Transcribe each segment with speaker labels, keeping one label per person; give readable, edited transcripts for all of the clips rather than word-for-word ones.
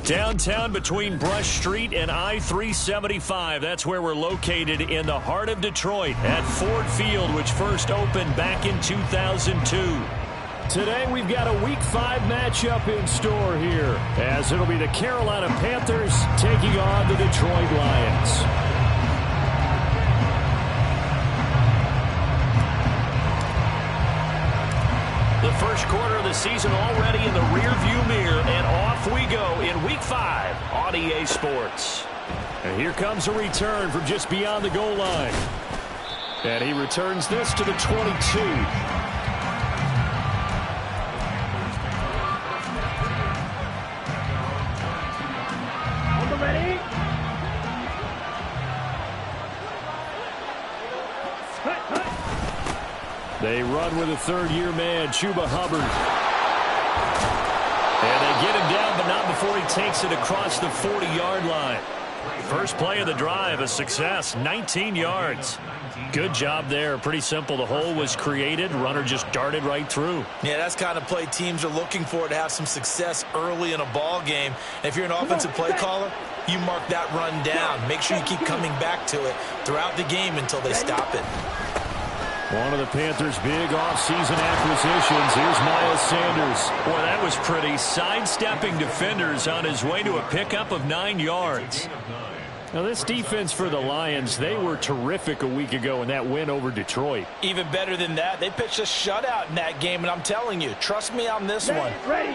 Speaker 1: Downtown between Brush Street and I-375. That's where we're located in the heart of Detroit at Ford Field, which first opened back in 2002. Today we've got a Week 5 matchup in store here, as it'll be the Carolina Panthers taking on the Detroit Lions. The first quarter of the season already in the rearview mirror, and off we go in Week 5 on EA Sports. And here comes a return from just beyond the goal line. And he returns this to the 22.
Speaker 2: Ready?
Speaker 1: They run with a third-year man, Chuba Hubbard. And they get him down, but not before he takes it across the 40-yard line. First play of the drive, a success, 19 yards. Good job there. Pretty simple. The hole was created. Runner just darted right through.
Speaker 3: Yeah, that's the kind of play teams are looking for to have some success early in a ball game. And if you're an offensive play caller, you mark that run down. Make sure you keep coming back to it throughout the game until they stop it.
Speaker 1: One of the Panthers' big offseason acquisitions. Here's Miles Sanders. Boy, that was pretty. Sidestepping defenders on his way to a pickup of 9 yards. Now, this defense for the Lions, they were terrific a week ago in that win over Detroit.
Speaker 3: Even better than that, they pitched a shutout in that game, and I'm telling you, trust me on this one.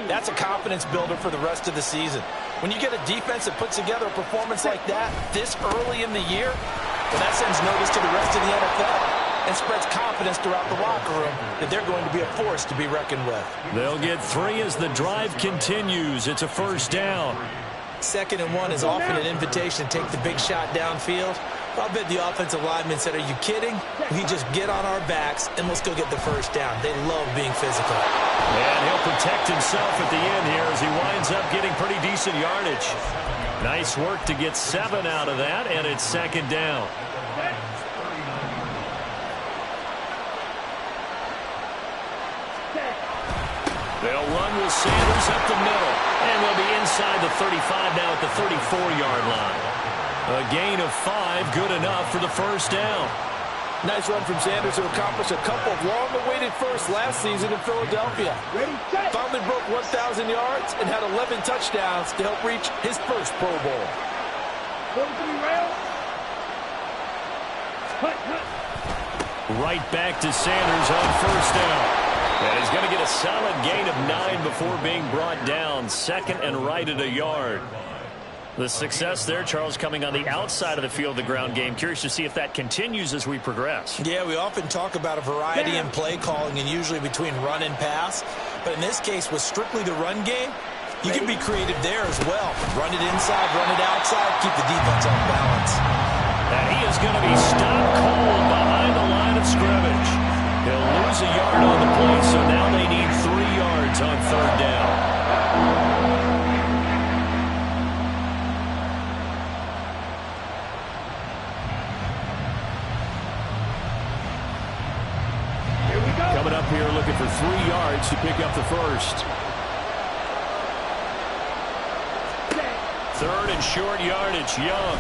Speaker 3: That's a confidence builder for the rest of the season. When you get a defense that puts together a performance like that this early in the year, well, that sends notice to the rest of the NFL. And spreads confidence throughout the locker room that they're going to be a force to be reckoned with.
Speaker 1: They'll get 3 as the drive continues. It's a first down.
Speaker 3: 2nd and 1 is often an invitation to take the big shot downfield. I'll bet the offensive lineman said, "Are you kidding? We just get on our backs and let's go get the first down." They love being physical.
Speaker 1: And he'll protect himself at the end here as he winds up getting pretty decent yardage. Nice work to get 7 out of that, and it's 2nd down. They'll run with Sanders up the middle. And they'll be inside the 35 now at the 34-yard line. A gain of 5, good enough for the first down.
Speaker 4: Nice run from Sanders to accomplish a couple of long-awaited firsts last season in Philadelphia. Finally broke 1,000 yards and had 11 touchdowns to help reach his first Pro Bowl.
Speaker 1: Right back to Sanders on first down. And he's going to get a solid gain of 9 before being brought down. 2nd and right at a yard. The success there, Charles, coming on the outside of the field, the ground game. Curious to see if that continues as we progress.
Speaker 3: Yeah, we often talk about a variety in play calling and usually between run and pass. But in this case, with strictly the run game, you can be creative there as well. Run it inside, run it outside, keep the defense off balance.
Speaker 1: And he is going to be stopped cold behind the line of scrimmage. He'll lose a yard on the play, so now they need 3 yards on 3rd down.
Speaker 2: Here we go.
Speaker 1: Coming up here looking for 3 yards to pick up the first. 3rd and short yardage, Young.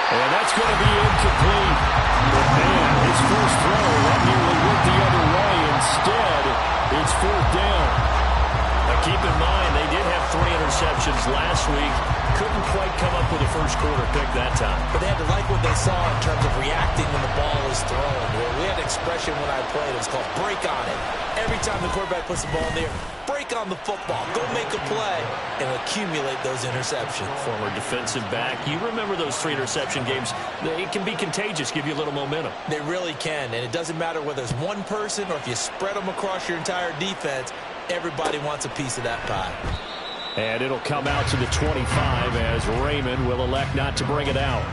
Speaker 1: And that's going to be incomplete. But man, his first throw, that nearly went the other way. Instead, it's 4th down. Now keep in mind, they did have 3 interceptions last week. Couldn't quite come up with a first quarter pick that time.
Speaker 3: But they had to like what they saw in terms of reacting when the ball is thrown. We had an expression when I played. It was called break on it. Every time the quarterback puts the ball in there, break on the football. Go make a play and accumulate those interceptions.
Speaker 1: Former defensive back. You remember those 3 interception games. It can be contagious, give you a little momentum.
Speaker 3: They really can, and it doesn't matter whether it's one person or if you spread them across your entire defense. Everybody wants a piece of that pie.
Speaker 1: And it'll come out to the 25 as Raymond will elect not to bring it out.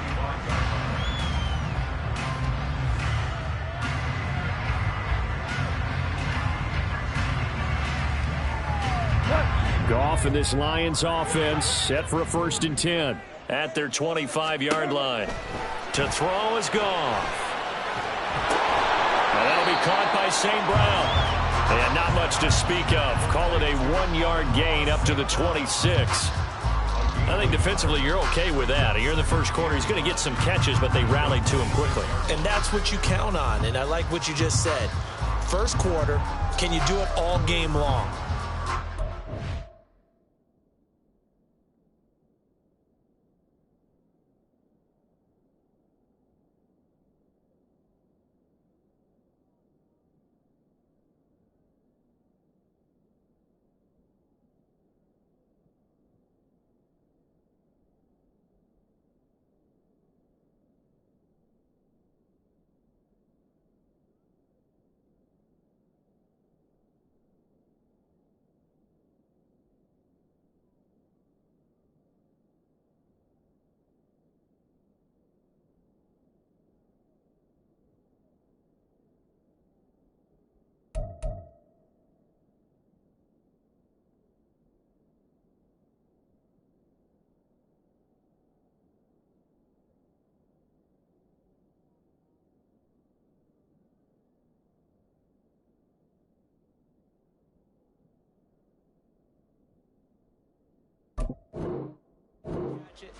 Speaker 1: Goff and this Lions offense set for a 1st and 10 at their 25-yard line. To throw is Goff. And that'll be caught by St. Brown. And not much to speak of. Call it a 1-yard gain up to the 26. I think defensively you're okay with that. Here in the first quarter, he's going to get some catches, but they rallied to him quickly.
Speaker 3: And that's what you count on, and I like what you just said. First quarter, can you do it all game long?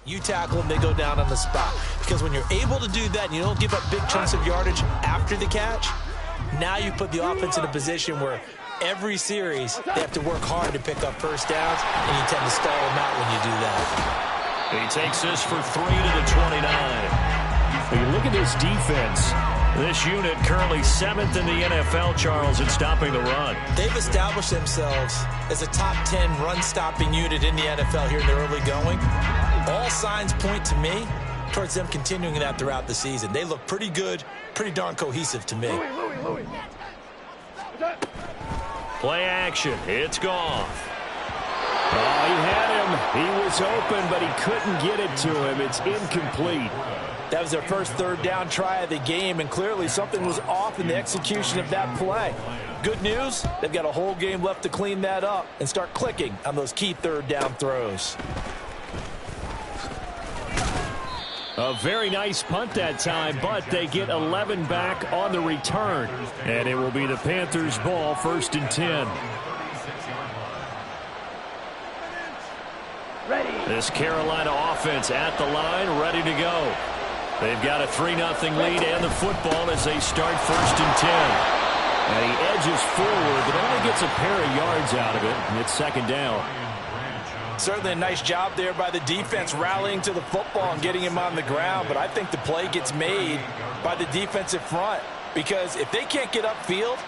Speaker 3: You tackle them, they go down on the spot. Because when you're able to do that and you don't give up big chunks of yardage after the catch, now you put the offense in a position where every series they have to work hard to pick up first downs, and you tend to stall them out when you do that.
Speaker 1: He takes this for 3 to the 29. When you look at this defense, this unit currently 7th in the NFL, Charles, in stopping the run.
Speaker 3: They've established themselves as a top 10 run-stopping unit in the NFL here in the early going. All signs point to me towards them continuing that throughout the season. They look pretty good, pretty darn cohesive to me.
Speaker 1: Play action. It's Goff. Oh, he had him. He was open, but he couldn't get it to him. It's incomplete.
Speaker 3: That was their first third down try of the game, and clearly something was off in the execution of that play. Good news, they've got a whole game left to clean that up and start clicking on those key third down throws.
Speaker 1: A very nice punt that time, but they get 11 back on the return. And it will be the Panthers' ball, 1st and 10. This Carolina offense at the line, ready to go. They've got a 3-0 lead and the football as they start 1st and 10. And he edges forward, but only gets a pair of yards out of it, and it's 2nd down.
Speaker 3: Certainly a nice job there by the defense rallying to the football and getting him on the ground, but I think the play gets made by the defensive front, because if they can't get upfield,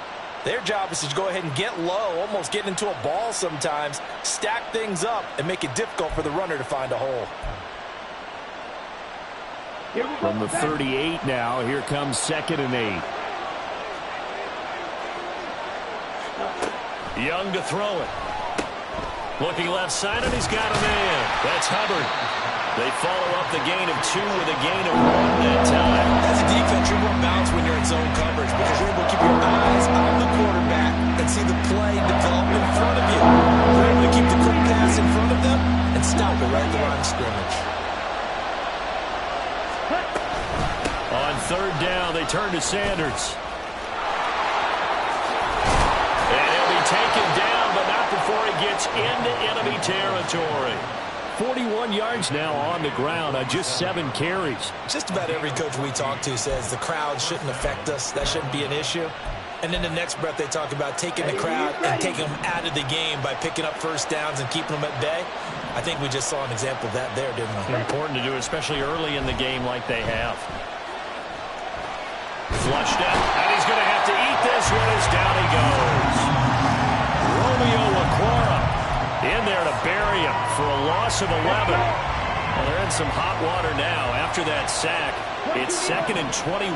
Speaker 3: their job is to go ahead and get low, almost get into a ball sometimes, stack things up, and make it difficult for the runner to find a hole.
Speaker 1: From the 38 now, here comes 2nd and 8. Young to throw it. Looking left side, and he's got a man. That's Hubbard. They follow up the gain of 2 with a gain of 1 that time.
Speaker 3: As a defense, you're more balanced when you're in zone coverage because you're able to keep your eyes on the quarterback and see the play develop in front of you. You're able to keep the quick pass in front of them and stop it right at the line of scrimmage.
Speaker 1: On 3rd down, they turn to Sanders. And he'll be taken down, but not before he gets into enemy territory. 41 yards now on the ground on just 7 carries.
Speaker 3: Just about every coach we talk to says the crowd shouldn't affect us. That shouldn't be an issue. And in the next breath, they talk about taking the crowd and taking them out of the game by picking up first downs and keeping them at bay. I think we just saw an example of that there, didn't we?
Speaker 1: Important to do, especially early in the game like they have. Flushed out, and he's going to have to eat this one as down he goes. Romeo Okwara in there to bury him for a loss of 11. Well, they're in some hot water now after that sack. It's 2nd and 21.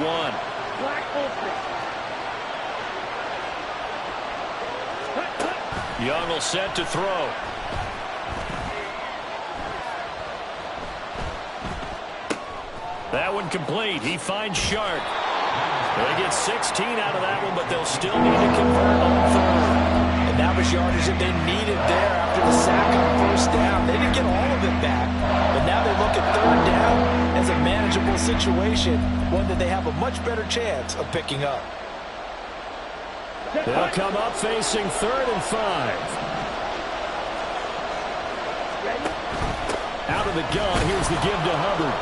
Speaker 1: Young will set to throw. That one complete. He finds Shark. They get 16 out of that one, but they'll still need to convert on 3rd.
Speaker 3: And that was yardage that they needed there after the sack on 1st down. They didn't get all of it back, but now they look at 3rd down as a manageable situation, one that they have a much better chance of picking up.
Speaker 1: They'll come up facing 3rd and 5. Out of the gun, here's the give to Hubbard.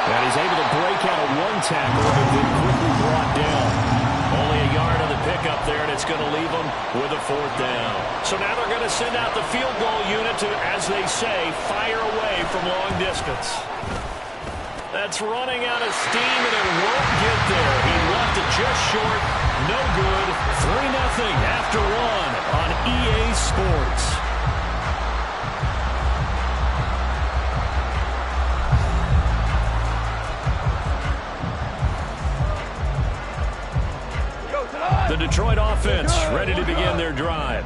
Speaker 1: And he's able to break out of one tackle and then quickly brought down. Only a yard on the pickup there, and it's going to leave them with a 4th down. So now they're going to send out the field goal unit to, as they say, fire away from long distance. That's running out of steam, and it won't get there. He left it just short. No good. 3-0 after 1 on EA Sports. The Detroit offense ready to begin their drive.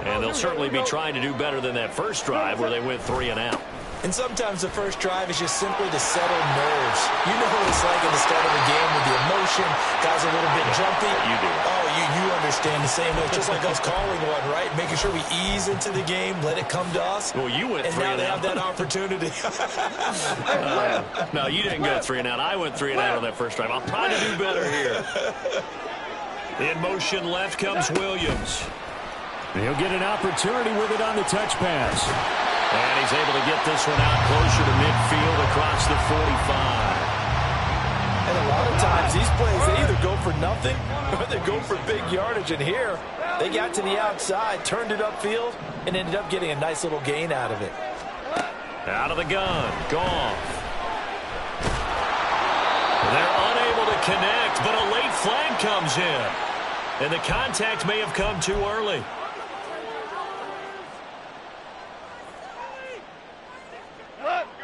Speaker 1: And they'll certainly be trying to do better than that first drive where they went 3 and out.
Speaker 3: And sometimes the first drive is just simply to settle nerves. You know what it's like at the start of a game with the emotion. Guys are a little bit jumpy.
Speaker 1: You do.
Speaker 3: Oh, you understand the same way. It's just like us calling one, right? Making sure we ease into the game, let it come to us.
Speaker 1: Well, you went 3 and out.
Speaker 3: And now they have that opportunity.
Speaker 1: No, you didn't go 3 and out. I went 3 and out on that first drive. I'll try to do better here. In motion left comes Williams. He'll get an opportunity with it on the touch pass. And he's able to get this one out closer to midfield across the 45.
Speaker 3: And a lot of times these plays, they either go for nothing or they go for big yardage. And here, they got to the outside, turned it upfield, and ended up getting a nice little gain out of it.
Speaker 1: Out of the gun, Goff. They're unable to connect, but a late flag comes in. And the contact may have come too early.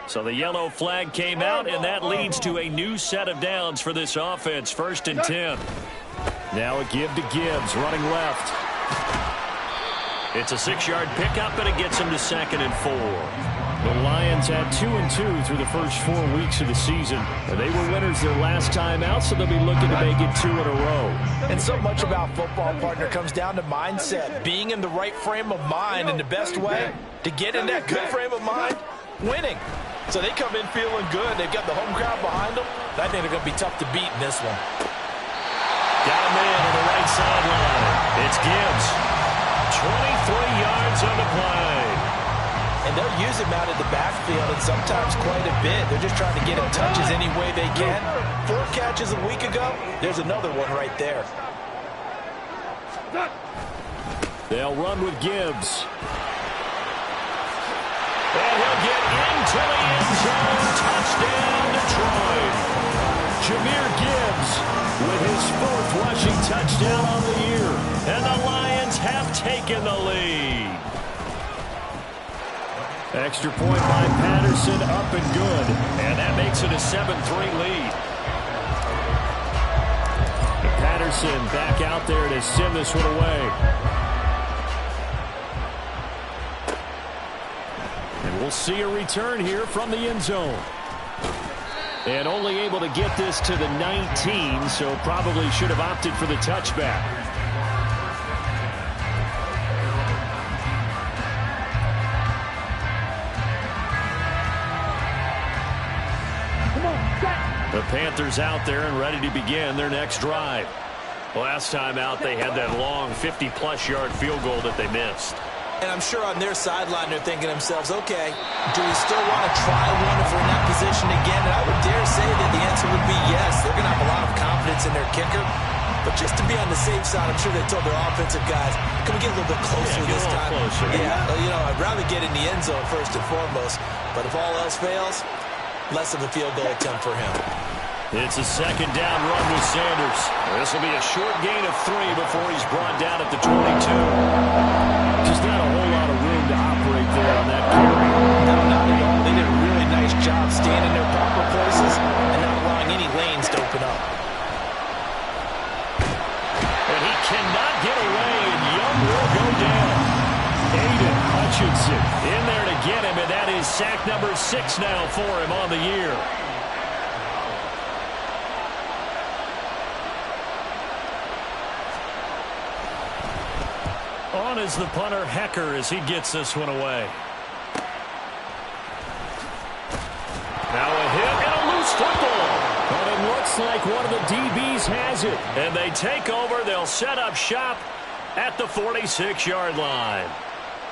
Speaker 1: So the yellow flag came out, and that leads to a new set of downs for this offense. 1st and 10. Now a give to Gibbs, running left. It's a 6-yard pickup, and it gets him to 2nd and 4. The Lions had 2-2 through the first 4 weeks of the season. And they were winners their last time out, so they'll be looking to make it 2 in a row.
Speaker 3: And so much about football, partner, comes down to mindset. Being in the right frame of mind, and the best way to get in that good frame of mind, winning. So they come in feeling good. They've got the home crowd behind them. I think they're going to be tough to beat in this one.
Speaker 1: Got a man on the right sideline. It's Gibbs. 23 yards on the play.
Speaker 3: And they'll use him out of the backfield, and sometimes quite a bit. They're just trying to get him touches any way they can. 4 catches a week ago. There's another one right there.
Speaker 1: They'll run with Gibbs. And he'll get into the end zone. Touchdown, Detroit. Jahmyr Gibbs with his 4th rushing touchdown on the year. And the Lions have taken the lead. Extra point by Patterson, up and good. And that makes it a 7-3 lead. And Patterson back out there to send this one away. And we'll see a return here from the end zone. And only able to get this to the 19, so probably should have opted for the touchback. The Panthers out there and ready to begin their next drive. Last time out, they had that long 50-plus yard field goal that they missed.
Speaker 3: And I'm sure on their sideline they're thinking to themselves, okay, do we still want to try one if we're in that position again? And I would dare say that the answer would be yes. They're going to have a lot of confidence in their kicker. But just to be on the safe side, I'm sure they told their offensive guys, can we get a little bit closer this time?
Speaker 1: Closer.
Speaker 3: Yeah, you know, I'd rather get in the end zone first and foremost. But if all else fails, less of a field goal attempt for him.
Speaker 1: It's a 2nd down run with Sanders. This will be a short gain of 3 before he's brought down at the 22. Just not a whole lot of room to operate there on that carry.
Speaker 3: No, not at all. They did a really nice job staying in their proper places and not allowing any lanes to open up.
Speaker 1: And he cannot get away, and Young will go down. Aiden Hutchinson in there to get him, and that is sack number 6 now for him on the year. On is the punter, Hecker, as he gets this one away. Now a hit and a loose football. But it looks Looks like one of the DBs has it. And they take over. They'll set up shop at the 46-yard line.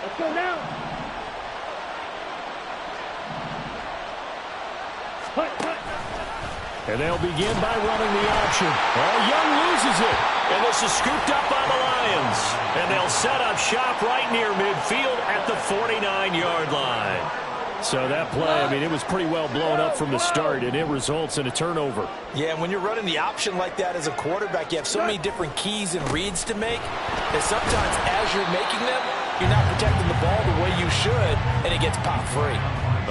Speaker 2: Let's go now.
Speaker 1: And they'll begin by running the option. Young loses it. And this is scooped up by the Lions. And they'll set up shop right near midfield at the 49-yard line. So that play, I mean, it was pretty well blown up from the start, and it results in a turnover.
Speaker 3: Yeah, and when you're running the option like that as a quarterback, you have so many different keys and reads to make that sometimes as you're making them, you're not protecting the ball the way you should, and it gets popped free.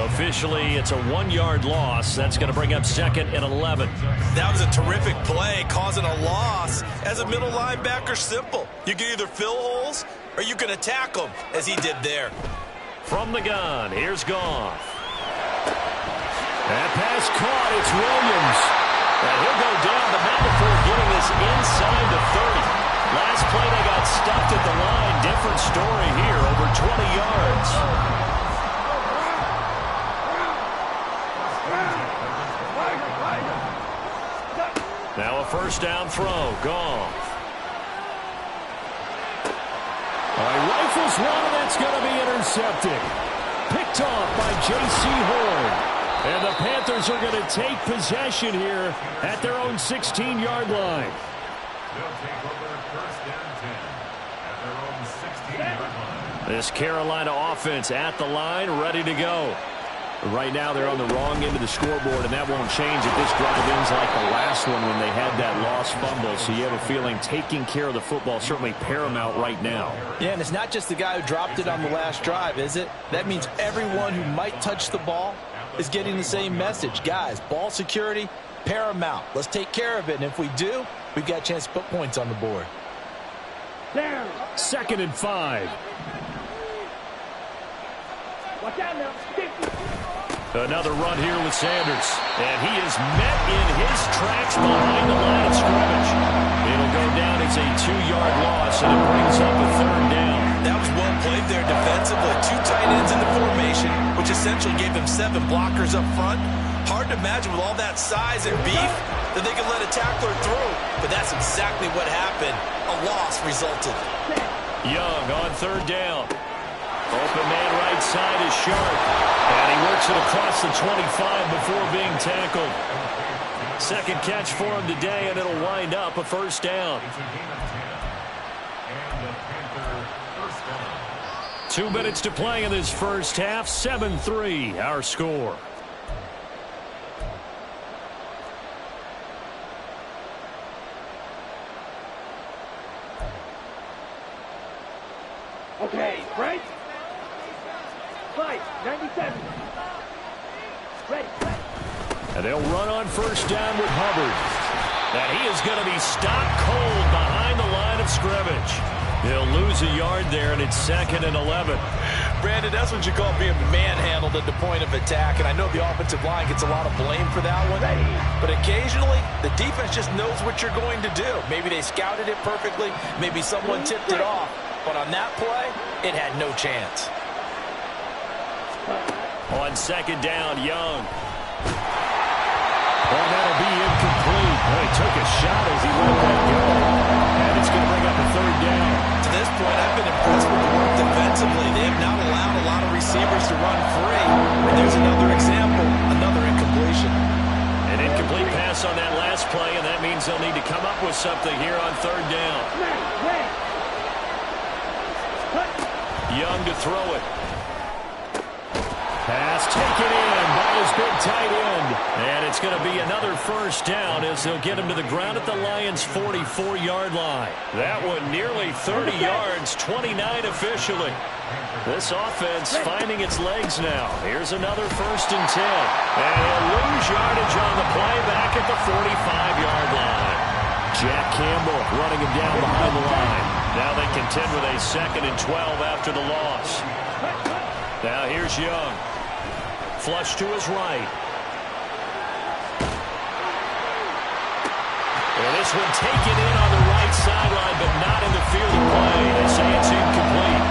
Speaker 1: Officially, it's a 1-yard loss. That's going to bring up 2nd and 11.
Speaker 3: That was a terrific play, causing a loss. As a middle linebacker, simple. You can either fill holes or you can attack them, as he did there.
Speaker 1: From the gun, here's Goff. That pass caught, it's Williams. And he'll go down, but not before getting this inside the 30. Last play they got stuffed at the line. Different story here, over 20 yards. Now a first down throw, Goff. Rifles one, and that's going to be intercepted. Picked off by J.C. Horn. And the Panthers are going to take possession here at their own 16-yard line.
Speaker 5: They'll take over first and 10 at their own 16-yard line.
Speaker 1: This Carolina offense at the line, ready to go. Right now they're on the wrong end of the scoreboard, and that won't change if this drive ends like the last one when they had that lost fumble. So you have a feeling taking care of the football is certainly paramount right now.
Speaker 3: Yeah, and it's not just the guy who dropped it on the last drive, is it? That means everyone who might touch the ball is getting the same message. Guys, ball security, paramount. Let's take care of it, and if we do, we've got a chance to put points on the board.
Speaker 2: Down.
Speaker 1: 2nd and 5.
Speaker 2: Watch out now.
Speaker 1: Another run here with Sanders. And he is met in his tracks behind the line of scrimmage. It'll go down as a 2-yard loss, and it brings up a 3rd down.
Speaker 3: That was well played there defensively. 2 tight ends in the formation, which essentially gave them 7 blockers up front. Hard to imagine with all that size and beef that they could let a tackler through. But that's exactly what happened. A loss resulted.
Speaker 1: Young on 3rd down. Open man right side is Sharp. And he works it across the 25 before being tackled. 2nd catch for him today, and it'll wind up a 1st down. 2 minutes to play in this first half. 7-3 our score.
Speaker 2: Okay, right? Fight, 97. Ready.
Speaker 1: And they'll run on 1st down with Hubbard. And he is going to be stopped cold behind the line of scrimmage. He'll lose a yard there, and it's 2nd and 11.
Speaker 3: Brandon, that's what you call being manhandled at the point of attack. And I know the offensive line gets a lot of blame for that one. But occasionally, the defense just knows what you're going to do. Maybe they scouted it perfectly. Maybe someone tipped it off. But on that play, it had no chance.
Speaker 1: On 2nd down, Young. Well, that'll be incomplete. Well, he took a shot as he let that go. And it's going to bring up a 3rd down.
Speaker 3: To this point, I've been impressed with the work defensively. They have not allowed a lot of receivers to run free. And there's another example, another incompletion.
Speaker 1: An incomplete pass on that last play, and that means they'll need to come up with something here on 3rd down. Young to throw it. Pass taken in by his big tight end. And it's going to be another 1st down as they'll get him to the ground at the Lions' 44-yard line. That one nearly 30 yards, 29 officially. This offense finding its legs now. Here's another 1st and 10. And he'll lose yardage on the play back at the 45-yard line. Jack Campbell running him down behind the line. Now they contend with a 2nd and 12 after the loss. Now here's Young. Flush to his right. And this one taken in on the right sideline, but not in the field of play. They say it's incomplete.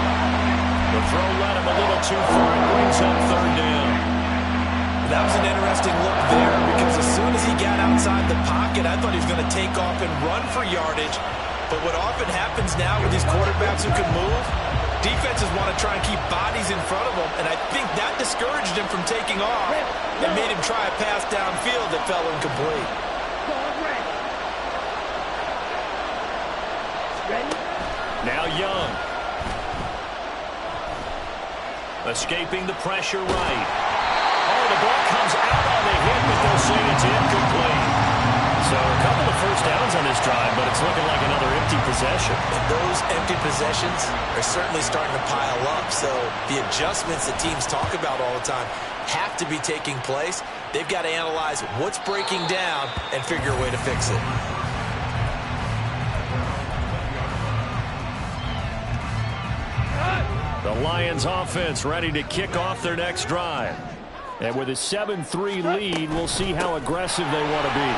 Speaker 1: The throw led him a little too far. It brings up 3rd down.
Speaker 3: That that was an interesting look there because as soon as he got outside the pocket, I thought he was going to take off and run for yardage. But what often happens now with these quarterbacks who can move, defenses want to try and keep bodies in front of them, and I think that discouraged him from taking off and made him try a pass downfield that fell incomplete.
Speaker 1: Now Young. Escaping the pressure right. Oh, the ball comes out on the hit, but they'll say it's incomplete. So a couple of first downs on this drive, but it's looking like another empty possession.
Speaker 3: And those empty possessions are certainly starting to pile up. So the adjustments that teams talk about all the time have to be taking place. They've got to analyze what's breaking down and figure a way to fix it.
Speaker 1: The Lions offense ready to kick off their next drive. And with a 7-3 lead, we'll see how aggressive they want to be.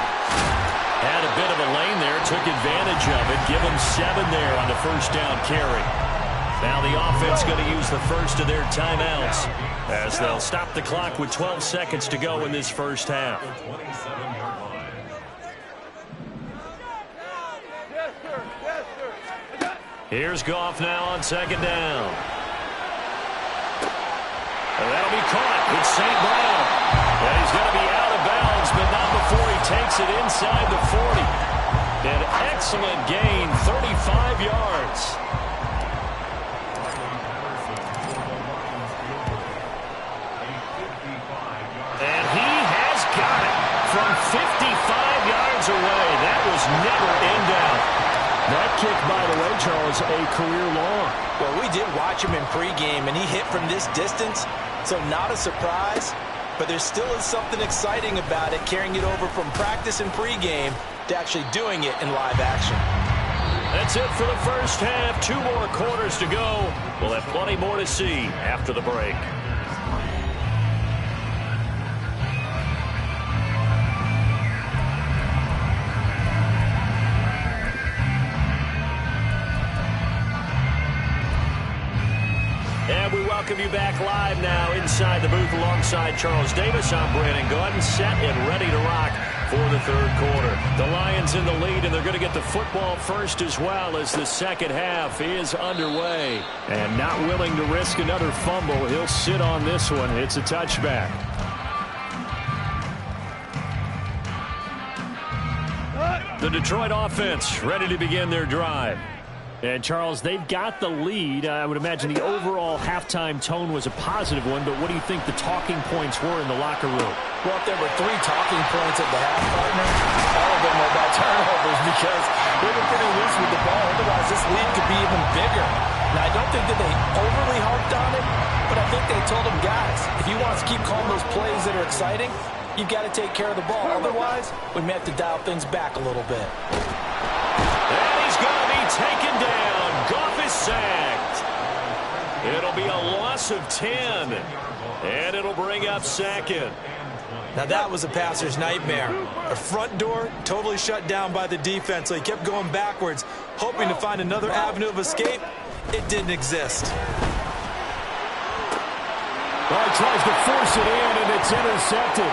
Speaker 1: Had a bit of a lane there, took advantage of it. Give them 7 there on the first down carry. Now the offense going to use the first of their timeouts as they'll stop the clock with 12 seconds to go in this first half. Here's Goff now on second down. And that'll be caught. It's St. Brown. And he's going to be out of bounds, but not before he takes it inside the 40. An excellent gain, 35 yards. And he has got it from 55 yards away. That was never in doubt. That kick, by the way, Charles, a career long.
Speaker 3: Well, we did watch him in pregame, and he hit from this distance, so not a surprise. But there still is something exciting about it, carrying it over from practice and pregame to actually doing it in live action.
Speaker 1: That's it for the first half. 2 more quarters to go. We'll have plenty more to see after the break. And we welcome you back live now inside the booth alongside Charles Davis. I'm Brandon Gaudin, set and ready to rock for the third quarter. The Lions in the lead, and they're going to get the football first as well as the second half is underway. And not willing to risk another fumble, he'll sit on this one. It's a touchback. The Detroit offense ready to begin their drive. And, Charles, they've got the lead. I would imagine the overall halftime tone was a positive one, but what do you think the talking points were in the locker room?
Speaker 3: Well, if there were 3 talking points at the half, partner, all of them were about turnovers because they were pretty loose with the ball. Otherwise, this lead could be even bigger. Now, I don't think that they overly harped on it, but I think they told them, guys, if you want to keep calling those plays that are exciting, you've got to take care of the ball. Otherwise, we may have to dial things back a little bit.
Speaker 1: And he's going to be taken down. Goff is sacked. It'll be a loss of 10. And it'll bring up second.
Speaker 3: Now that was a passer's nightmare. A front door totally shut down by the defense, so he kept going backwards, hoping to find another avenue of escape. It didn't exist.
Speaker 1: Well, he tries to force it in, and it's intercepted.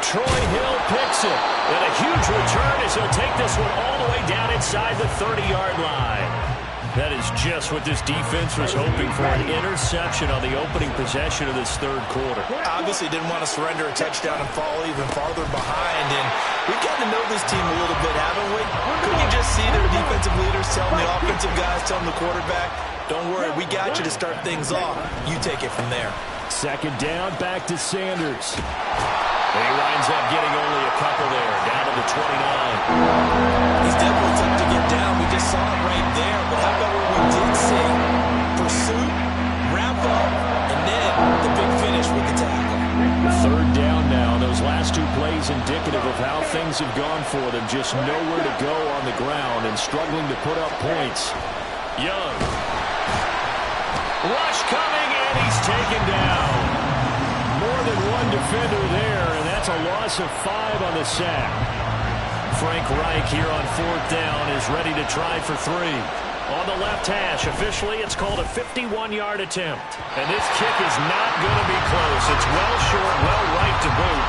Speaker 1: Troy Hill picks it. And a huge return as he'll take this one all the way down inside the 30-yard line. That is just what this defense was hoping for, an interception on the opening possession of this third quarter.
Speaker 3: Obviously didn't want to surrender a touchdown and fall even farther behind. And we've gotten to know this team a little bit, haven't we? Couldn't you just see their defensive leaders telling the offensive guys, telling the quarterback, don't worry, we got you to start things off. You take it from there.
Speaker 1: Second down, back to Sanders. And he winds up getting only a couple there, down to the 29.
Speaker 3: He's definitely tough to get down. We just saw it right there. But how about what we did see? Pursuit, wrap up, and then the big finish with the tackle.
Speaker 1: Third down now. Those last 2 plays indicative of how things have gone for them. Just nowhere to go on the ground and struggling to put up points. Young. Rush coming, and he's taken down. More than one defender there, and that's a loss of 5 on the sack. Frank Reich here on 4th down is ready to try for 3. On the left hash, officially it's called a 51-yard attempt. And this kick is not going to be close. It's well short, well right to boot.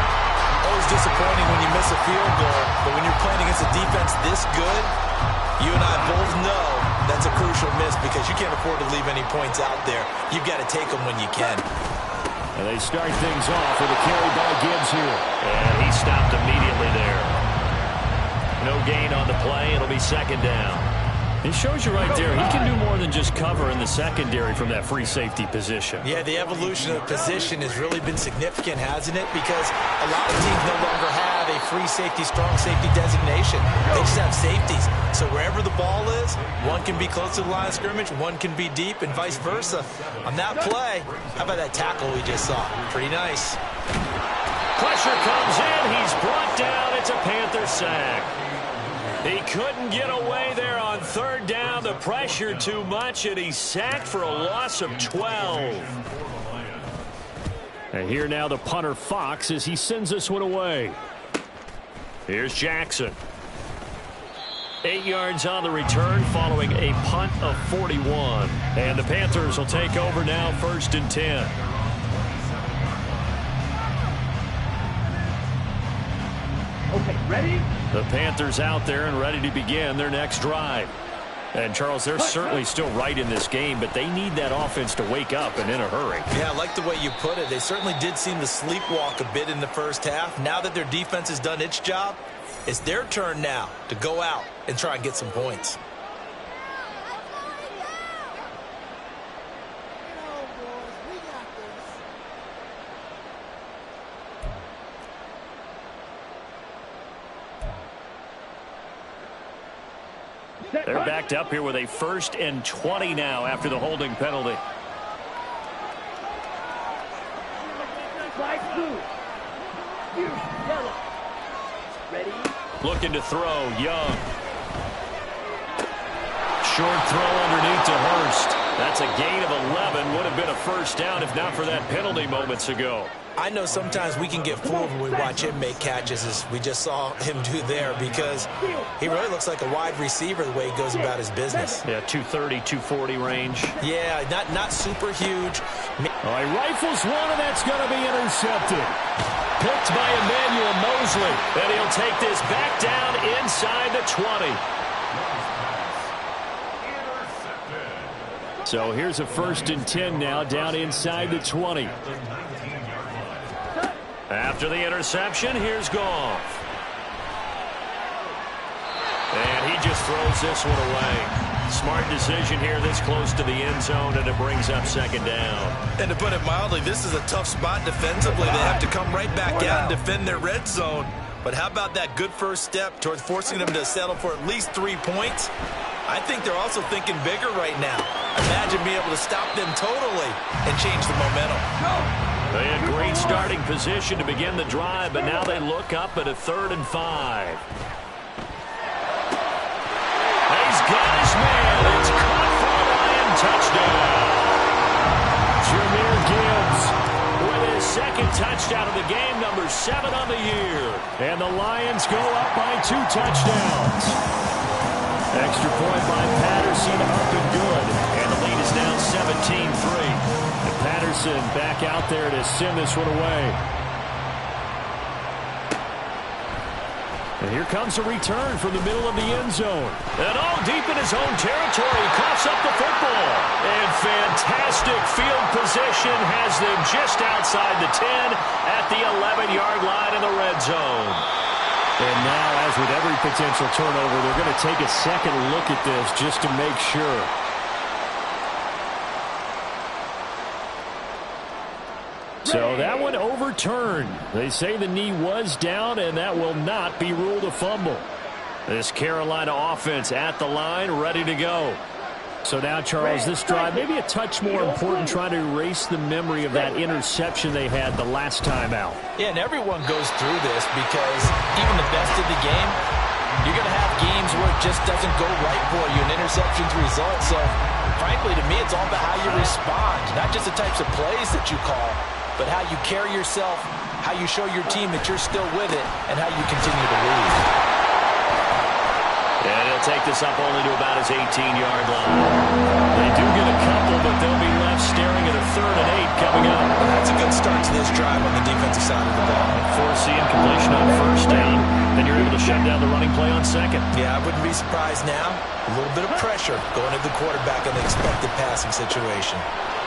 Speaker 3: Always disappointing when you miss a field goal, but when you're playing against a defense this good, you and I both know that's a crucial miss because you can't afford to leave any points out there. You've got to take them when you can.
Speaker 1: And they start things off with a carry by Gibbs here. And he stopped immediately there. No gain on the play. It'll be second down. It shows you right there, he can do more than just cover in the secondary from that free safety position.
Speaker 3: Yeah, the evolution of position has really been significant, hasn't it? Because a lot of teams no longer have a free safety, strong safety designation. They just have safeties. So wherever the ball is, one can be close to the line of scrimmage, one can be deep, and vice versa. On that play, how about that tackle we just saw? Pretty nice.
Speaker 1: Pressure comes in. He's brought down. It's a Panther sack. He couldn't get away there on third down. The pressure too much, and he's sacked for a loss of 12. And here now the punter Fox as he sends this one away. Here's Jackson. 8 yards on the return following a punt of 41. And the Panthers will take over now, 1st and 10.
Speaker 2: Okay, ready?
Speaker 1: The Panthers out there and ready to begin their next drive. And, Charles, they're certainly still right in this game, but they need that offense to wake up and in a hurry.
Speaker 3: Yeah, I like the way you put it. They certainly did seem to sleepwalk a bit in the first half. Now that their defense has done its job, it's their turn now to go out and try and get some points.
Speaker 1: They're backed up here with a 1st and 20 now after the holding penalty.
Speaker 2: Flag blue. Yellow. Ready?
Speaker 1: Looking to throw, Young. Short throw underneath to Hurst. That's a gain of 11. Would have been a first down if not for that penalty moments ago.
Speaker 3: I know sometimes we can get fooled when we watch him make catches, as we just saw him do there, because he really looks like a wide receiver the way he goes about his business.
Speaker 1: Yeah, 230, 240 range.
Speaker 3: Yeah, not super huge.
Speaker 1: All right, rifles one, and that's going to be intercepted. Picked by Emmanuel Mosley, and he'll take this back down inside the 20. So here's a 1st and 10 now, down inside the 20. After the interception, here's Goff. And he just throws this one away. Smart decision here this close to the end zone, and it brings up second down.
Speaker 3: And to put it mildly, this is a tough spot defensively. They have to come right back out and defend their red zone. But how about that good first step towards forcing them to settle for at least 3 points? I think they're also thinking bigger right now. Imagine being able to stop them totally and change the momentum.
Speaker 1: They had great starting position to begin the drive, but now they look up at a 3rd and 5. He's got his man. It's caught for a Lion touchdown. Jahmyr Gibbs with his 2nd touchdown of the game, number 7 on the year. And the Lions go up by 2 touchdowns. Extra point by Patterson, up and good. And the lead is now 17-3. Patterson back out there to send this one away. And here comes a return from the middle of the end zone. And all deep in his own territory, he coughs up the football. And fantastic field position has them just outside the 10 at the 11-yard line in the red zone. And now, as with every potential turnover, they're going to take a second look at this just to make sure. So that one overturned. They say the knee was down, and that will not be ruled a fumble. This Carolina offense at the line, ready to go. So now, Charles, this drive maybe a touch more important, trying to erase the memory of that interception they had the last time out.
Speaker 3: Yeah, and everyone goes through this because even the best of the game, you're going to have games where it just doesn't go right for you, and interceptions result. So, frankly, to me, it's all about how you respond, not just the types of plays that you call, but how you carry yourself, how you show your team that you're still with it, and how you continue to lose.
Speaker 1: And he'll take this up only to about his 18-yard line. They do get a couple, but they'll be left staring at a 3rd and 8 coming up.
Speaker 3: That's a good start to this drive on the defensive side of the ball.
Speaker 1: Force the incompletion on 1st down, then you're able to shut down the running play on 2nd.
Speaker 3: Yeah, I wouldn't be surprised now. A little bit of pressure going to the quarterback in the expected passing situation.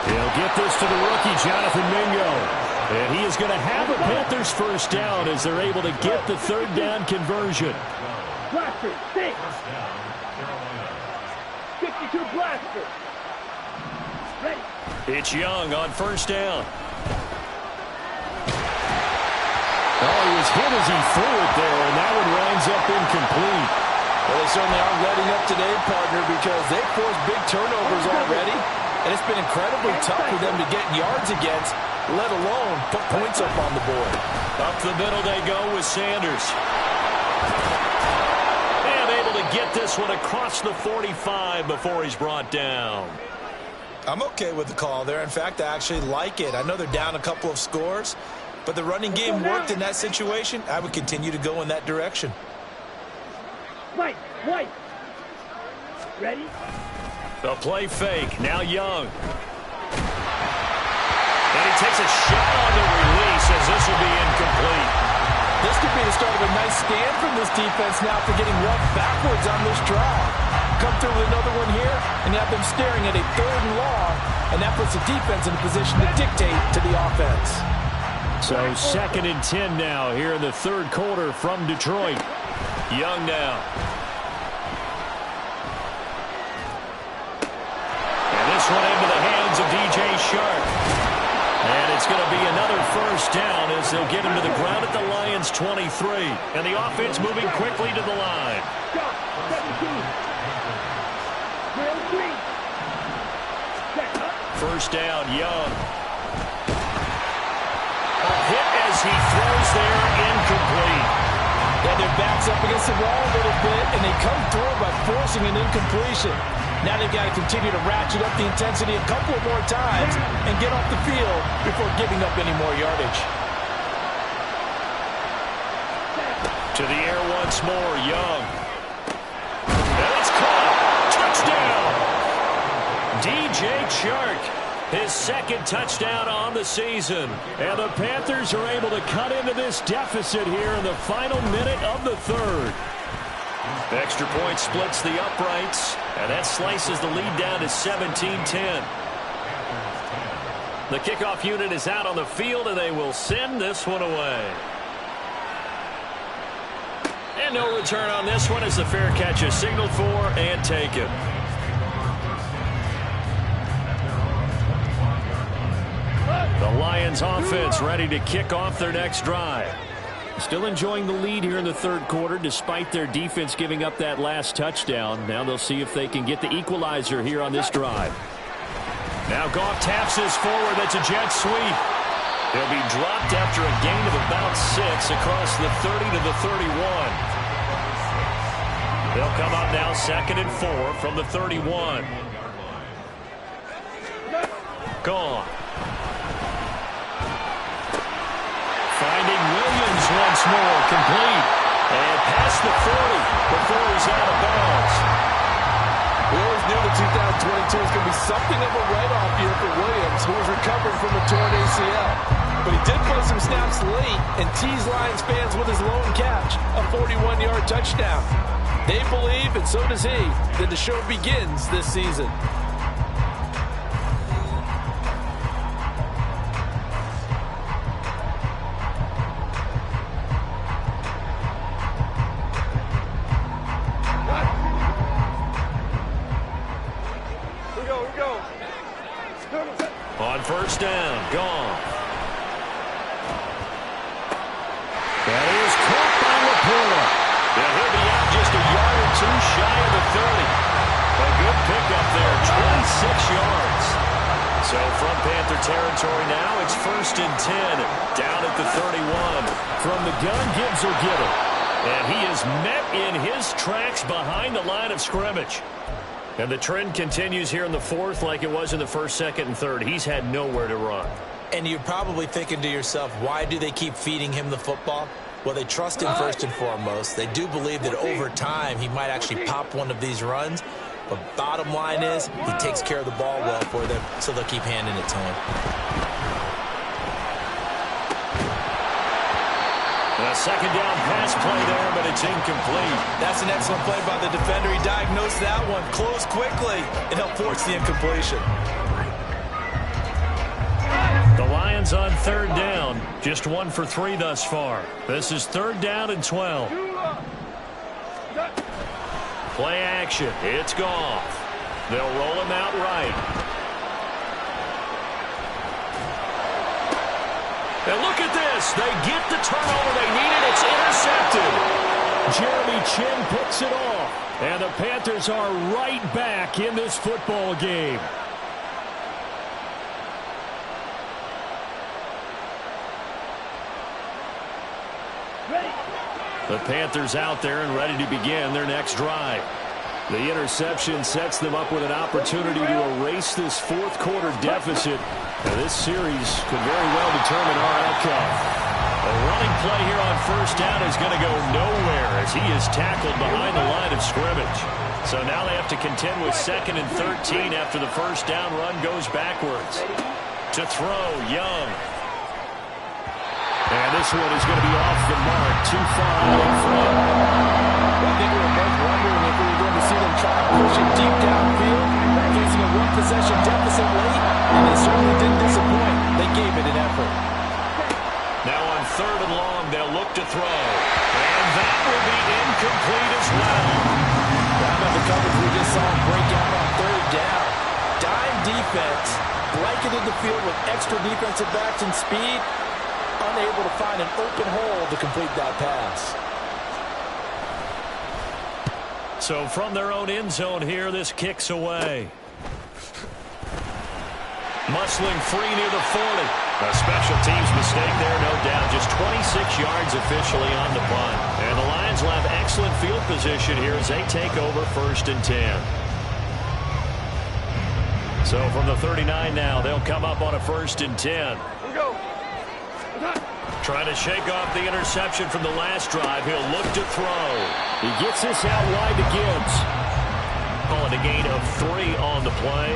Speaker 1: He'll get this to the rookie, Jonathan Mingo. And he is going to have a Panthers 1st down as they're able to get the 3rd down conversion.
Speaker 2: Blaster, 6. 52 blaster. Ready.
Speaker 1: It's Young on 1st down. Oh, he was hit as he threw it there, and that one winds up incomplete.
Speaker 4: Well, they certainly aren't letting up today, partner, because they've forced big turnovers already, and it's been incredibly tough for them to get yards against, let alone put points up on the board.
Speaker 1: Up the middle they go with Sanders. And able to get this one across the 45 before he's brought down.
Speaker 3: I'm okay with the call there. In fact, I actually like it. I know they're down a couple of scores, but the running game worked in that situation. I would continue to go in that direction.
Speaker 2: White. Ready?
Speaker 1: The play fake. Now Young. And he takes a shot on the release as this will be incomplete.
Speaker 4: This could be the start of a nice stand from this defense now for getting roughed backwards on this drive. Come through with another one here, and you have them staring at a 3rd and long, and that puts the defense in a position to dictate to the offense.
Speaker 1: So 2nd and 10 now here in the 3rd quarter from Detroit. Young now. And this one into the hands of DJ Shark. And it's going to be another 1st down as they'll get him to the ground at the Lions' 23. And the offense moving quickly to the line.
Speaker 2: Go. 17.
Speaker 1: 1st down, Young. A hit as he throws there, incomplete.
Speaker 4: Yeah, their back's up against the wall a little bit, and they come through by forcing an incompletion. Now they've got to continue to ratchet up the intensity a couple of more times and get off the field before giving up any more yardage.
Speaker 1: To the air once more, Young. And it's caught. Touchdown. DJ Chark, his 2nd touchdown on the season. And the Panthers are able to cut into this deficit here in the final minute of the 3rd. Extra point splits the uprights, and that slices the lead down to 17-10. The kickoff unit is out on the field, and they will send this one away. And no return on this one as the fair catch is signaled for and taken. The Lions offense ready to kick off their next drive. Still enjoying the lead here in the 3rd quarter despite their defense giving up that last touchdown. Now they'll see if they can get the equalizer here on this drive. Now Goff taps this forward. That's a jet sweep. He'll be dropped after a gain of about 6 across the 30 to the 31. They'll come up now 2nd and 4 from the 31. Gone. Finding Williams once more, complete. And past the 40 before he's out of bounds.
Speaker 4: We always knew that 2022 was going to be something of a write-off year for Williams, who was recovering from a torn ACL. But he did play some snaps late and teased Lions fans with his lone catch, a 41-yard touchdown. They believe, and so does he, that the show begins this season.
Speaker 1: On 1st down, gone. That is caught by LaPorta. And he'll be out just a yard or 2 shy of the 30. A good pickup there, 26 yards. So from Panther territory now, it's 1st and 10, down at the 31. From the gun, Gibbs will get it. And he is met in his tracks behind the line of scrimmage. And the trend continues here in the 4th like it was in the 1st, 2nd, and 3rd. He's had nowhere to run.
Speaker 3: And you're probably thinking to yourself, why do they keep feeding him the football? Well, they trust him first and foremost. They do believe that over time he might actually pop one of these runs. But bottom line is he takes care of the ball well for them, so they'll keep handing it to him.
Speaker 1: A second down pass play there, but it's incomplete.
Speaker 3: That's an excellent play by the defender. He diagnosed that one, closed quickly, and helped force the incompletion.
Speaker 1: The Lions on third down. Just 1 for 3 thus far. This is 3rd down and 12. Play action. It's Goff. They'll roll him out right. And look at this. They get the turnover they needed. It's intercepted. Jeremy Chinn picks it off. And the Panthers are right back in this football game. The Panthers out there and ready to begin their next drive. The interception sets them up with an opportunity to erase this fourth quarter deficit. Now, this series could very well determine our outcome. A running play here on first down is going to go nowhere as he is tackled behind the line of scrimmage. So now they have to contend with 2nd and 13 after the first down run goes backwards. To throw, Young. And this one is going to be off the mark, too far out in front.
Speaker 3: I think we were both wondering if we were going to see them try to push it deep downfield, facing a one-possession deficit late, and they certainly didn't disappoint. They gave it an effort.
Speaker 1: Now on 3rd and long, they'll look to throw. And that will be incomplete as well.
Speaker 3: How about the coverage we just saw him break out on 3rd down? Dime defense, blanketed the field with extra defensive backs and speed, unable to find an open hole to complete that pass.
Speaker 1: So from their own end zone here, this kicks away. Musling free near the 40. A special teams mistake there, no doubt. Just 26 yards officially on the punt. And the Lions will have excellent field position here as they take over 1st and 10. So from the 39 now, they'll come up on a 1st and 10.
Speaker 2: Go.
Speaker 1: Trying to shake off the interception from the last drive. He'll look to throw. He gets this out wide to Gibbs. Calling a gain of 3 on the play,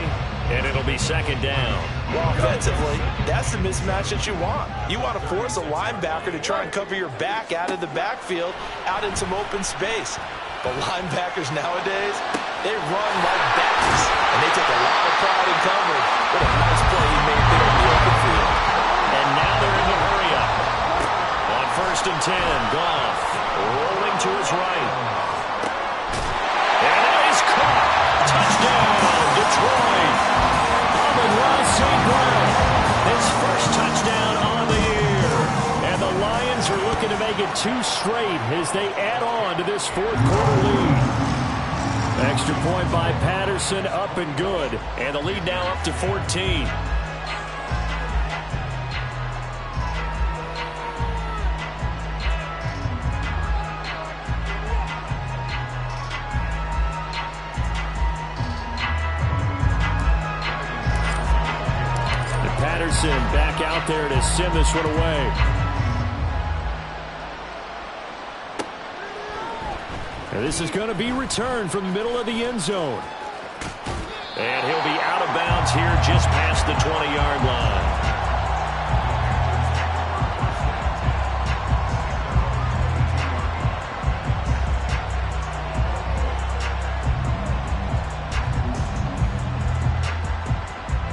Speaker 1: and it'll be 2nd down.
Speaker 3: Well, offensively, that's the mismatch that you want. You want to force a linebacker to try and cover your back out of the backfield, out in some open space. But linebackers nowadays, they run like backs, and they take a lot of pride in coverage. What a nice play he made there in the open field.
Speaker 1: And now they're in the hurry-up. On 1st and 10, Goff rolling to his right. And that is caught. Touchdown, Detroit. Amon-Ra St. Brown, his first touchdown on the year. And the Lions are looking to make it 2 straight as they add on to this fourth quarter lead. Extra point by Patterson, up and good. And the lead now up to 14. Patterson back out there to send this one away. And this is going to be returned from the middle of the end zone. And he'll be out of bounds here just past the 20-yard line.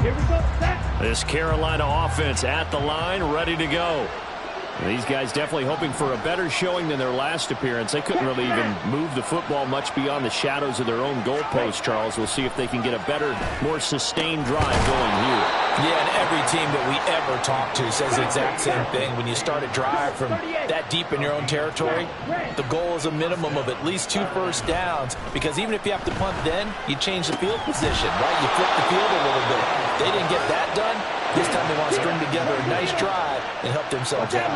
Speaker 2: Here we go. Set.
Speaker 1: This Carolina offense at the line, ready to go. And these guys definitely hoping for a better showing than their last appearance. They couldn't really even move the football much beyond the shadows of their own goalpost, Charles. We'll see if they can get a better, more sustained drive going here.
Speaker 3: Yeah, and every team that we ever talk to says the exact same thing. When you start a drive from that deep in your own territory, the goal is a minimum of at least 2 first downs, because even if you have to punt then, you change the field position, right? You flip the field a little bit. They didn't get that done. This time they want to string together a nice drive and help themselves out.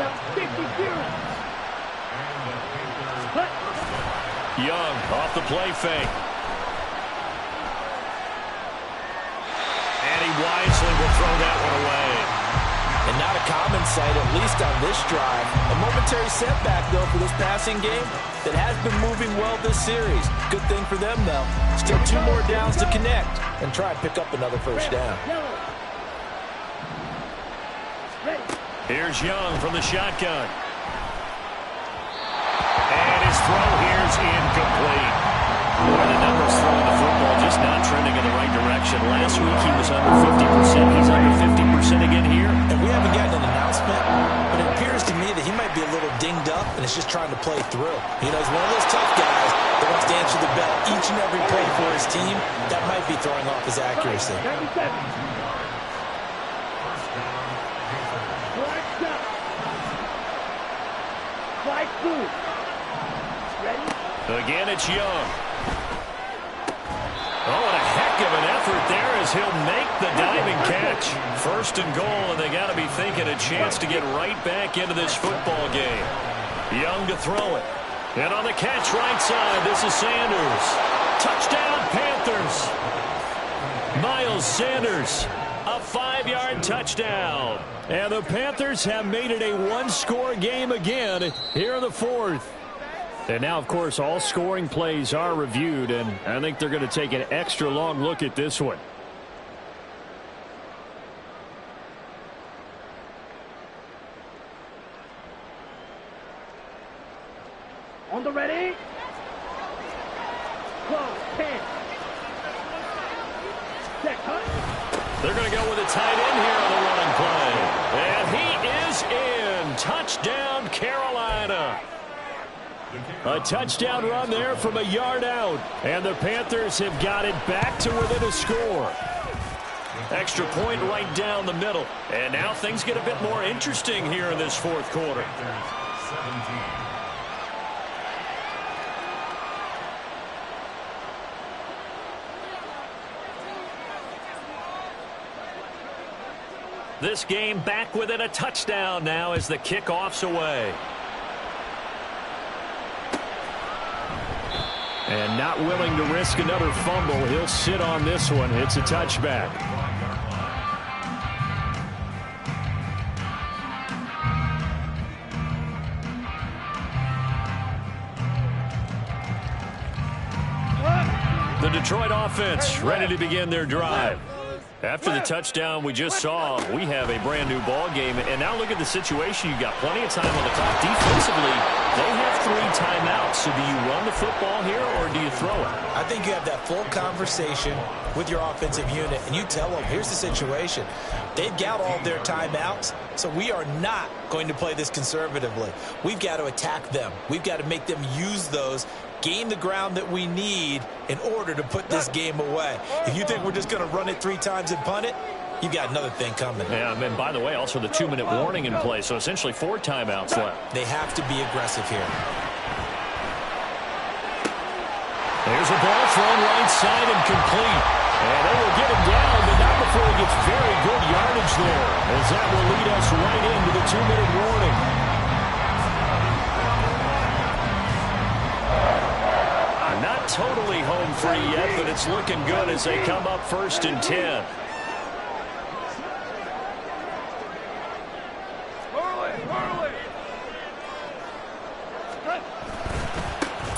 Speaker 1: Young off the play fake. And he wisely will throw that one away.
Speaker 3: And not a common sight, at least on this drive. A momentary setback, though, for this passing game that has been moving well this series. Good thing for them, though. Still 2 more downs to connect and try and pick up another first down.
Speaker 1: Here's Young from the shotgun. And his throw here's incomplete. Boy, the numbers throwing the football just not trending in the right direction. Last week he was under 50%. He's under 50% again here.
Speaker 3: And we haven't gotten an announcement, but it appears to me that he might be a little dinged up and is just trying to play through. You know, he's one of those tough guys that wants to answer the bell each and every play for his team. That might be throwing off his accuracy.
Speaker 1: Again, it's Young. Oh, and a heck of an effort there as he'll make the diving catch. First and goal, and they got to be thinking a chance to get right back into this football game. Young to throw it. And on the catch right side, this is Sanders. Touchdown, Panthers. Miles Sanders, a 5-yard touchdown. And the Panthers have made it a one-score game again here in the fourth. And now, of course, all scoring plays are reviewed, and I think they're going to take an extra long look at this one.
Speaker 2: On the ready. Close, 10. Set, cut.
Speaker 1: They're going to go with a tight end here on the running play. And he is in. Touchdown, Carolina. A touchdown run there from a yard out. And the Panthers have got it back to within a score. Extra point right down the middle. And now things get a bit more interesting here in this fourth quarter. This game back within a touchdown now as the kickoff's away. And not willing to risk another fumble. He'll sit on this one. It's a touchback. The Detroit offense ready to begin their drive. After the touchdown we just saw, we have a brand new ball game. And now look at the situation. You've got plenty of time on the clock. Defensively, they have 3 timeouts. So do you run the football here or do you throw it?
Speaker 3: I think you have that full conversation with your offensive unit, and you tell them, here's the situation. They've got all their timeouts, so we are not going to play this conservatively. We've got to attack them. We've got to make them use those, gain the ground that we need in order to put this game away. If you think we're just going to run it 3 times and punt it, you've got another thing coming.
Speaker 1: Yeah, and by the way, also the 2-minute warning in play, so essentially 4 timeouts left.
Speaker 3: They have to be aggressive here.
Speaker 1: There's a ball thrown right side and complete. And they will get him down, but not before he gets very good yardage there, as that will lead us right into the 2-minute warning. Not totally home free yet, but it's looking good as they come up 1st and 10.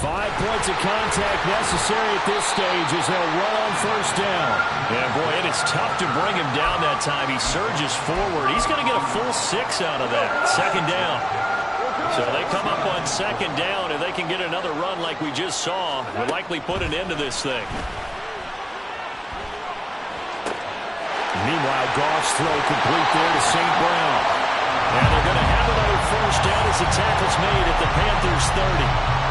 Speaker 1: 5 points of contact necessary at this stage as they'll run on 1st down. Yeah, boy, and it's tough to bring him down that time. He surges forward. He's going to get a full 6 out of that. 2nd down. So they come up on 2nd down. If they can get another run like we just saw, we'll likely put an end to this thing. Meanwhile, Goff's throw complete there to St. Brown. And they're going to have another 1st down as the tackle's made at the Panthers' 30.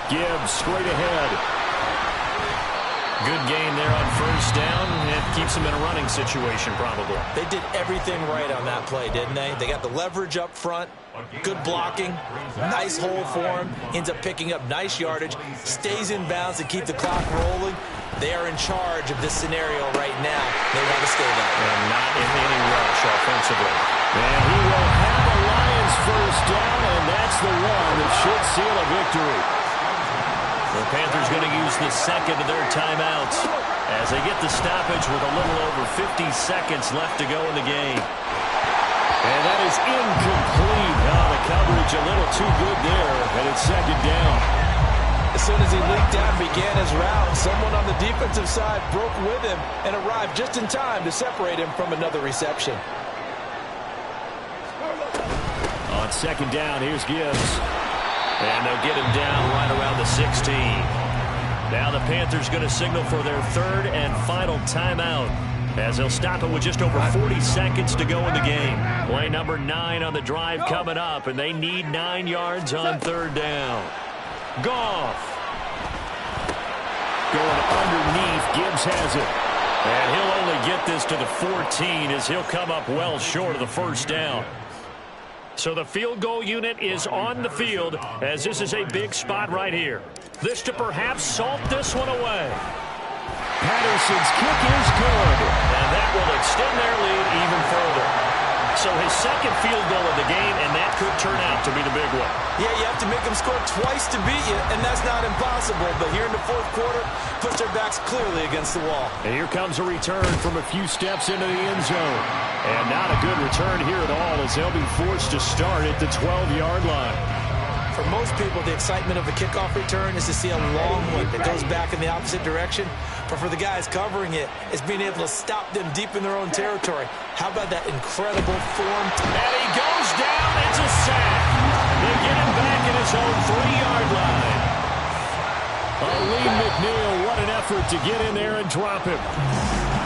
Speaker 1: Gibbs straight ahead. Good gain there on 1st down. It keeps them in a running situation probably.
Speaker 3: They did everything right on that play, didn't they? They got the leverage up front, good blocking, nice hole for him, ends up picking up nice yardage, stays in bounds to keep the clock rolling. They are in charge of this scenario right now. They want to stay that way.
Speaker 1: And not in any rush offensively. And he will have a Lions 1st down, and that's the one that should seal a victory. The Panthers going to use the second of their timeouts as they get the stoppage with a little over 50 seconds left to go in the game. And that is incomplete. The coverage a little too good there, and it's second down.
Speaker 3: As soon as he leaked out and began his route, someone on the defensive side broke with him and arrived just in time to separate him from another reception.
Speaker 1: On second down, here's Gibbs. And they'll get him down right around the 16. Now the Panthers going to signal for their third and final timeout, as they'll stop it with just over 40 seconds to go in the game. Play number 9 on the drive coming up, and they need 9 yards on third down. Goff. Going underneath, Gibbs has it. And he'll only get this to the 14 as he'll come up well short of the first down. So the field goal unit is on the field, as this is a big spot right here. This to perhaps salt this one away. Patterson's kick is good, and that will extend their lead even further. So his second field goal of the game, and that could turn out to be the big one.
Speaker 3: Yeah, you have to make them score twice to beat you, and that's not impossible. But here in the fourth quarter, puts their backs clearly against the wall.
Speaker 1: And here comes a return from a few steps into the end zone. And not a good return here at all, as they'll be forced to start at the 12-yard line.
Speaker 3: For most people, the excitement of the kickoff return is to see a long one that goes back in the opposite direction. But for the guys covering it, it's being able to stop them deep in their own territory. How about that incredible form?
Speaker 1: And he goes down. It's a sack. They get him back at his own 3-yard line. Aleem McNeil, what an effort to get in there and drop him.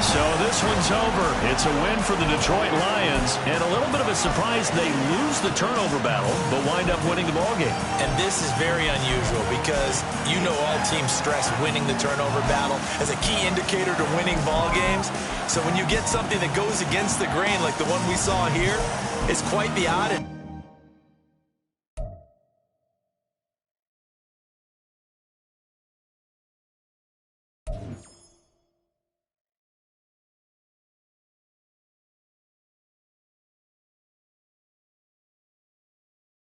Speaker 1: So this one's over. It's a win for the Detroit Lions, and a little bit of a surprise they lose the turnover battle, but wind up winning the ballgame.
Speaker 3: And this is very unusual because you know all teams stress winning the turnover battle as a key indicator to winning ball games. So when you get something that goes against the grain like the one we saw here, it's quite the oddity.